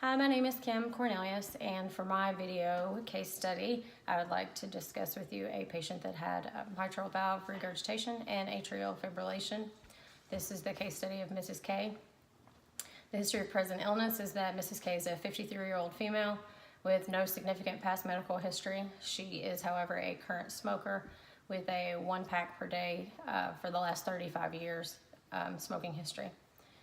Hi, my name is Kim Cornelius, and for my video case study, I would like to discuss with you a patient that had mitral valve regurgitation and atrial fibrillation. This is the case study of Mrs. K. The history of present illness is that Mrs. K is a 53-year-old female with no significant past medical history. She is, however, a current smoker with a 1 pack per day for the last 35 years smoking history.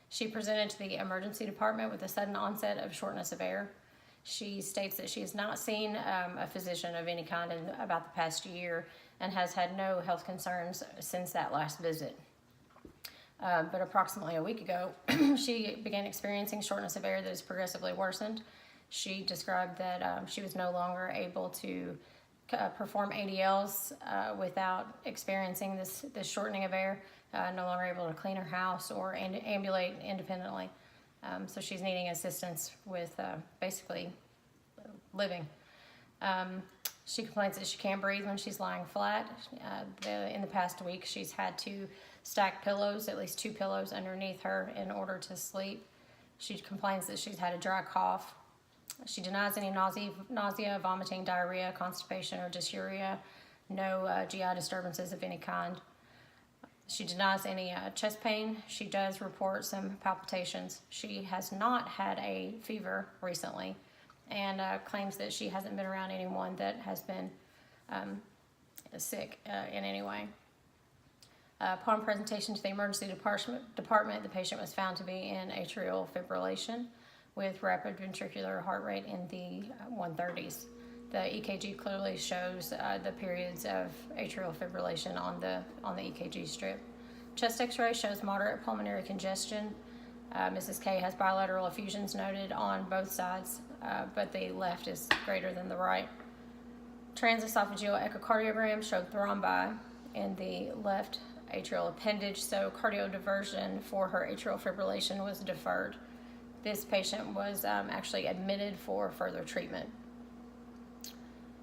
She presented to the emergency department with a sudden onset of shortness of air. She states that she has not seen a physician of any kind in about the past year and has had no health concerns since that last visit. But approximately a week ago, she began experiencing shortness of air that has progressively worsened. She described that she was no longer able to perform ADLs without experiencing this shortening of air, no longer able to clean her house or ambulate independently. So she's needing assistance with basically living. She complains that she can't breathe when she's lying flat. In the past week, she's had to stack pillows, at least 2 pillows underneath her in order to sleep. She complains that she's had a dry cough. She denies any nausea, vomiting, diarrhea, constipation, or dysuria, no GI disturbances of any kind. She denies any chest pain. She does report some palpitations. She has not had a fever recently and claims that she hasn't been around anyone that has been sick in any way. Upon presentation to the emergency department, the patient was found to be in atrial fibrillation with rapid ventricular heart rate in the 130s. The EKG clearly shows the periods of atrial fibrillation on the EKG strip. Chest X-ray shows moderate pulmonary congestion. Mrs. K has bilateral effusions noted on both sides, but the left is greater than the right. Transesophageal echocardiogram showed thrombi in the left atrial appendage, so cardiodiversion for her atrial fibrillation was deferred. This patient was actually admitted for further treatment.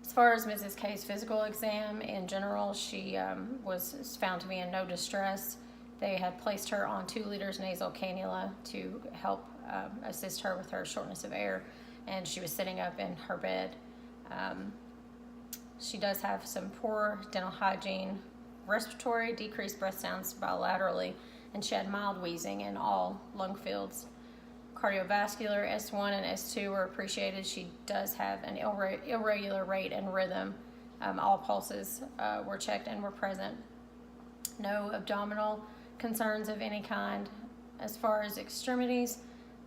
As far as Mrs. K's physical exam, in general, she was found to be in no distress. They had placed her on 2 liters nasal cannula to help assist her with her shortness of air, and she was sitting up in her bed. She does have some poor dental hygiene, respiratory, decreased breath sounds bilaterally, and she had mild wheezing in all lung fields. Cardiovascular S1 and S2 were appreciated. She does have an irregular rate and rhythm. All pulses were checked and were present. No abdominal concerns of any kind. As far as extremities,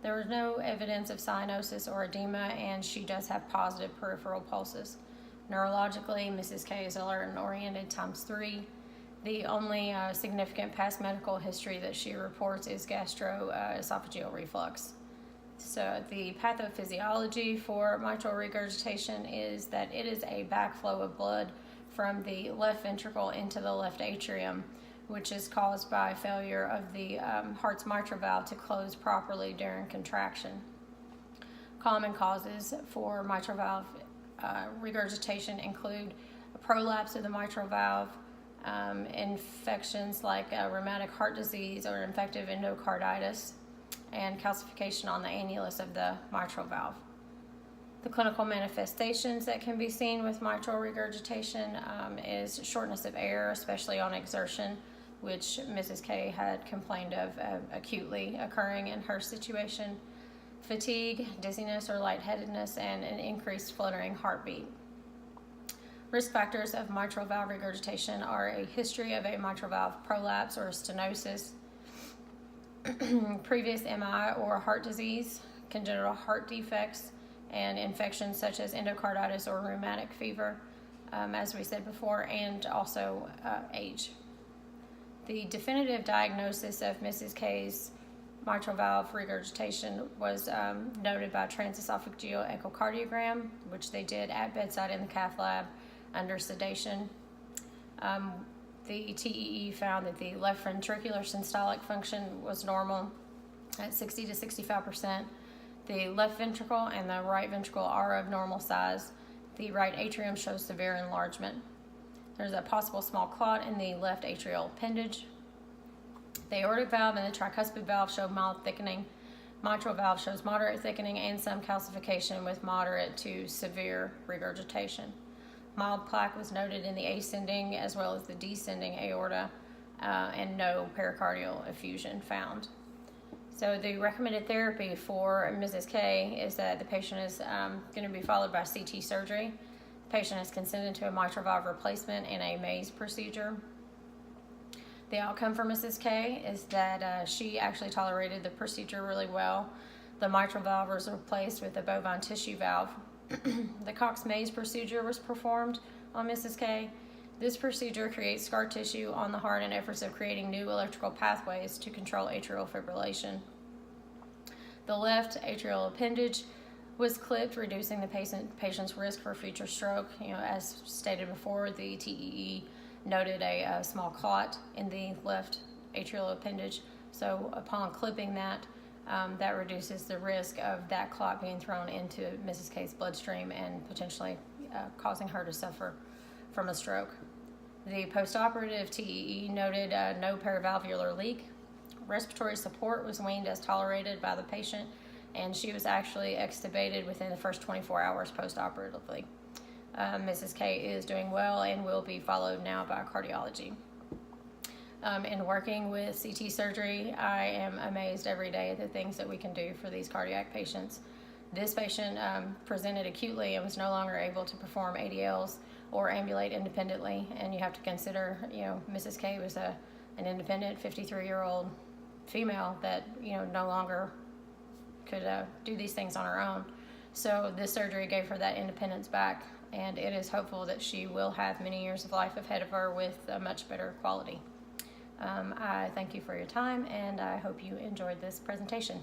there was no evidence of cyanosis or edema, and she does have positive peripheral pulses. Neurologically, Mrs. K is alert and oriented ×3. The only significant past medical history that she reports is gastroesophageal reflux. So the pathophysiology for mitral regurgitation is that it is a backflow of blood from the left ventricle into the left atrium, which is caused by failure of the heart's mitral valve to close properly during contraction. Common causes for mitral valve regurgitation include a prolapse of the mitral valve, infections like rheumatic heart disease or infective endocarditis, and calcification on the annulus of the mitral valve. The clinical manifestations that can be seen with mitral regurgitation is shortness of air, especially on exertion, which Mrs. K had complained of acutely occurring in her situation, fatigue, dizziness or lightheadedness, and an increased fluttering heartbeat. Risk factors of mitral valve regurgitation are a history of a mitral valve prolapse or stenosis, previous MI or heart disease, congenital heart defects, and infections such as endocarditis or rheumatic fever, as we said before, and also age. The definitive diagnosis of Mrs. K's mitral valve regurgitation was noted by transesophageal echocardiogram, which they did at bedside in the cath lab under sedation. The TEE found that the left ventricular systolic function was normal at 60 to 65%. The left ventricle and the right ventricle are of normal size. The right atrium shows severe enlargement. There's a possible small clot in the left atrial appendage. The aortic valve and the tricuspid valve show mild thickening. Mitral valve shows moderate thickening and some calcification with moderate to severe regurgitation. Mild plaque was noted in the ascending as well as the descending aorta, and no pericardial effusion found. So the recommended therapy for Mrs. K is that the patient is going to be followed by CT surgery. The patient is consented to a mitral valve replacement and a maze procedure. The outcome for Mrs. K is that she actually tolerated the procedure really well. The mitral valve was replaced with a bovine tissue valve. The Cox-Maze procedure was performed on Mrs. K. This procedure creates scar tissue on the heart in efforts of creating new electrical pathways to control atrial fibrillation. The left atrial appendage was clipped, reducing the patient's risk for future stroke. As stated before, the TEE noted a small clot in the left atrial appendage. So upon clipping that, that reduces the risk of that clot being thrown into Mrs. K's bloodstream and potentially causing her to suffer from a stroke. The postoperative TEE noted no paravalvular leak. Respiratory support was weaned as tolerated by the patient, and she was actually extubated within the first 24 hours postoperatively. Mrs. K is doing well and will be followed now by cardiology. In working with CT surgery, I am amazed every day at the things that we can do for these cardiac patients. This patient presented acutely and was no longer able to perform ADLs or ambulate independently, and you have to consider, Mrs. K was an independent 53-year-old female that, no longer could do these things on her own. So this surgery gave her that independence back, and it is hopeful that she will have many years of life ahead of her with a much better quality. I thank you for your time, and I hope you enjoyed this presentation.